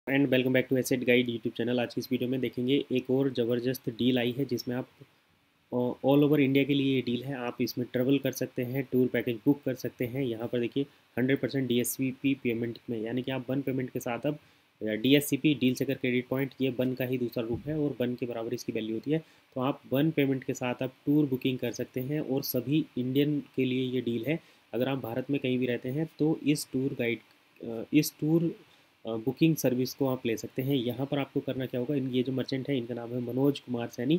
And welcome back to asset guide YouTube channel. आज की इस वीडियो में देखेंगे एक और ज़बरदस्त डील आई है जिसमें आप ऑल ओवर इंडिया के लिए ये डील है। आप इसमें ट्रेवल कर सकते हैं, टूर पैकेज बुक कर सकते हैं। यहाँ पर देखिए 100% DSCP पेमेंट में, यानी कि आप वन पेमेंट के साथ अब DSCP डील सेकर क्रेडिट पॉइंट, ये वन का ही दूसरा रूप है और वन के बराबर इसकी वैल्यू होती है। तो आप वन पेमेंट के साथ आप टूर बुकिंग कर सकते हैं और सभी इंडियन के लिए ये डील है। अगर आप भारत में कहीं भी रहते हैं तो इस टूर बुकिंग सर्विस को आप ले सकते हैं। यहाँ पर आपको करना क्या होगा, ये जो मर्चेंट है इनका नाम है मनोज कुमार सैनी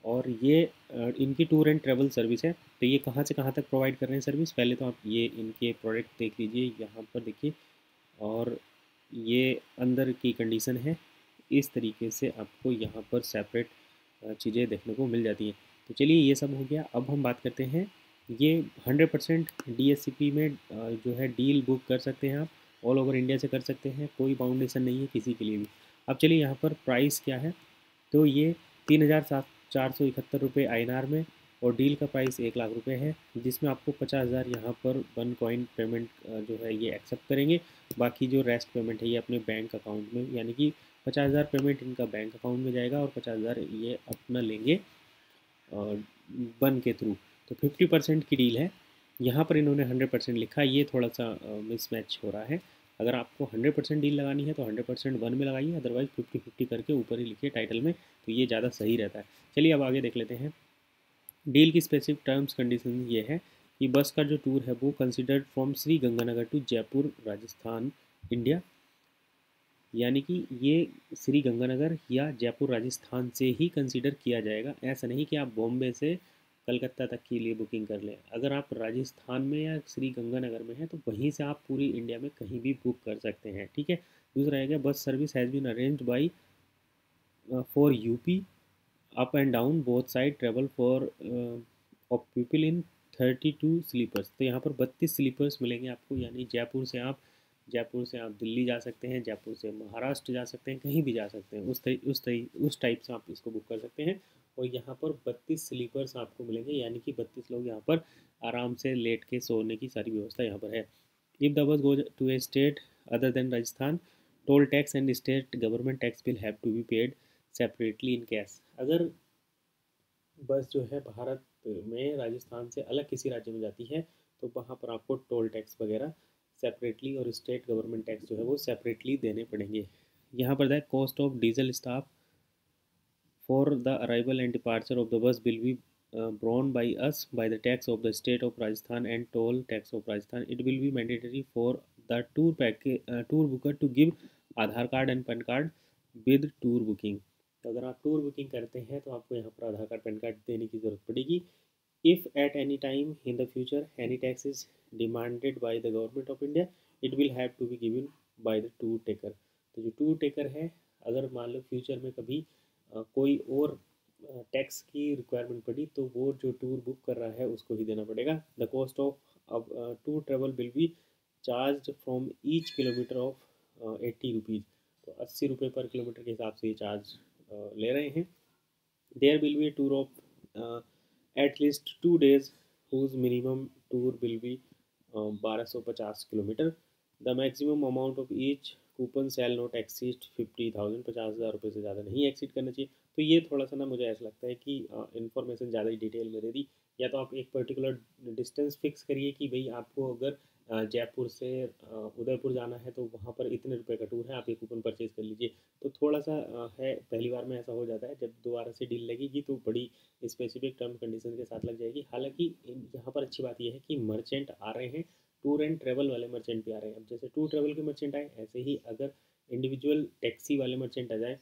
और ये इनकी टूर एंड ट्रैवल सर्विस है। तो ये कहाँ से कहाँ तक प्रोवाइड कर रहे हैं सर्विस, पहले तो आप ये इनके प्रोडक्ट देख लीजिए यहाँ पर देखिए, और ये अंदर की कंडीशन है। इस तरीके से आपको यहाँ पर सेपरेट चीज़ें देखने को मिल जाती हैं। तो चलिए ये सब हो गया, अब हम बात करते हैं। ये 100% DSCP में जो है डील बुक कर सकते हैं आप, ऑल ओवर इंडिया से कर सकते हैं, कोई बाउंडेशन नहीं है किसी के लिए भी। अब चलिए यहाँ पर प्राइस क्या है, तो ये 3,471 रुपये INR में, और डील का प्राइस 1,00,000 रुपये है, जिसमें आपको 50,000 यहाँ पर वन कॉइन पेमेंट जो है ये एक्सेप्ट करेंगे। बाकी जो रेस्ट पेमेंट है ये अपने बैंक अकाउंट में, यानी कि 50,000 पेमेंट इनका बैंक अकाउंट में जाएगा और 50,000 ये अपना लेंगे वन के थ्रू। तो 50% की डील है। यहाँ पर इन्होंने 100% लिखा, ये थोड़ा सा मिसमैच हो रहा है। अगर आपको 100% डील लगानी है तो 100% वन में लगाइए, अदरवाइज 50-50 करके ऊपर ही लिखिए टाइटल में, तो ये ज़्यादा सही रहता है। चलिए अब आगे देख लेते हैं। डील की स्पेसिफिक टर्म्स कंडीशन ये है कि बस का जो टूर है वो considered from Shri Ganganagar to Jaipur Rajasthan India, यानी कि ये श्री गंगानगर या जयपुर राजस्थान से ही कंसिडर किया जाएगा। ऐसा नहीं कि आप बॉम्बे से कलकत्ता तक के लिए बुकिंग कर लें। अगर आप राजस्थान में या श्री गंगानगर में हैं तो वहीं से आप पूरी इंडिया में कहीं भी बुक कर सकते हैं, ठीक है। दूसरा है कि bus service has been arranged by for UP up and down both side travel for of people in 32 sleepers. तो यहाँ पर 32 स्लीपर्स मिलेंगे आपको, यानी जयपुर से आप दिल्ली जा सकते हैं, जयपुर से महाराष्ट्र जा सकते हैं, कहीं भी जा सकते हैं। उस टाइप से आप इसको बुक कर सकते हैं। और यहाँ पर 32 स्लीपर्स आपको मिलेंगे, यानी कि 32 लोग यहाँ पर आराम से लेट के सोने की सारी व्यवस्था यहाँ पर है। If the bus goes to a state other than Rajasthan, toll tax and state government tax will have to be paid separately in cash. अगर बस जो है भारत में राजस्थान से अलग किसी राज्य में जाती है तो वहाँ पर आपको टोल टैक्स वगैरह सेपरेटली और स्टेट गवर्नमेंट टैक्स जो है वो सेपरेटली देने पड़ेंगे। यहाँ पर the cost of diesel staff for the arrival and departure of the bus will be borne by us by the tax of the state of Rajasthan and toll tax of Rajasthan. It will be mandatory for the tour booker to give Aadhaar card and pan card with tour booking. तो अगर आप tour booking करते हैं तो आपको यहाँ पर आधार card pan card देने की ज़रूरत पड़ेगी। If at any time in the future any tax is demanded by the government of India, it will have to be given by the tour taker. तो जो टूर टेकर है, अगर मान लो future में कभी कोई और टैक्स की रिक्वायरमेंट पड़ी तो वो जो टूर बुक कर रहा है उसको ही देना पड़ेगा। The cost of tour travel will be charge from each kilometre of 80 rupees. तो 80 रुपये पर किलोमीटर के हिसाब से ये चार्ज ले रहे हैं। There will be a tour of at least 2 days whose minimum tour will be 1250 kilometre. The maximum amount of each coupon shall not exceed 50,000, 50,000 रुपये से ज़्यादा नहीं एक्सीड करना चाहिए। तो ये थोड़ा सा ना मुझे ऐसा लगता है कि इन्फॉर्मेशन ज़्यादा ही डिटेल में दे दी। या तो आप एक पर्टिकुलर डिस्टेंस फिक्स करिए कि भाई आपको अगर जयपुर से उदयपुर जाना है तो वहाँ पर इतने रुपए का टूर है, आप ये कूपन परचेज कर लीजिए। तो थोड़ा सा है, पहली बार में ऐसा हो जाता है। जब दोबारा से डील लगेगी तो बड़ी स्पेसिफिक टर्म कंडीशन के साथ लग जाएगी। हालांकि यहाँ पर अच्छी बात यह है कि मर्चेंट आ रहे हैं, टूर एंड ट्रैवल वाले मर्चेंट भी आ रहे हैं। अब जैसे टूर ट्रैवल के मर्चेंट आए, ऐसे ही अगर इंडिविजुअल टैक्सी वाले मर्चेंट आ जाए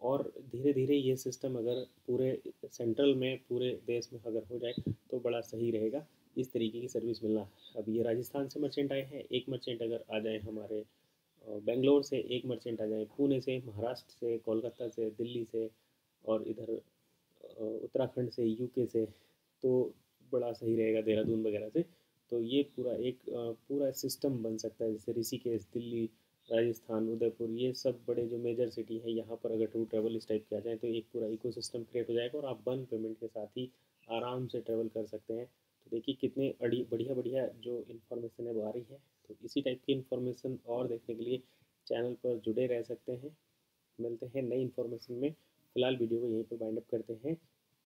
और धीरे धीरे ये सिस्टम अगर पूरे सेंट्रल में, पूरे देश में अगर हो जाए तो बड़ा सही रहेगा इस तरीके की सर्विस मिलना। अब ये राजस्थान से मर्चेंट आए हैं, एक मर्चेंट अगर आ जाए हमारे बेंगलोर से, एक मर्चेंट आ जाए पुणे से, महाराष्ट्र से, कोलकाता से, दिल्ली से, और इधर उत्तराखंड से, यूके से, तो बड़ा सही रहेगा, देहरादून वगैरह से। तो ये पूरा एक पूरा सिस्टम बन सकता है। जैसे ऋषिकेश, दिल्ली, राजस्थान, उदयपुर, ये सब बड़े जो मेजर सिटी है, यहाँ पर अगर टूर ट्रैवल इस टाइप किया जाए तो एक पूरा इकोसिस्टम क्रिएट हो जाएगा और आप वन पेमेंट के साथ ही आराम से ट्रैवल कर सकते हैं। तो देखिए कितने बढ़िया बढ़िया जो इन्फॉर्मेशन है वो आ रही है। तो इसी टाइप की इन्फॉर्मेशन और देखने के लिए चैनल पर जुड़े रह सकते हैं। मिलते हैं नई इन्फॉर्मेशन में। फ़िलहाल वीडियो को यहीं पर वाइंड अप करते हैं।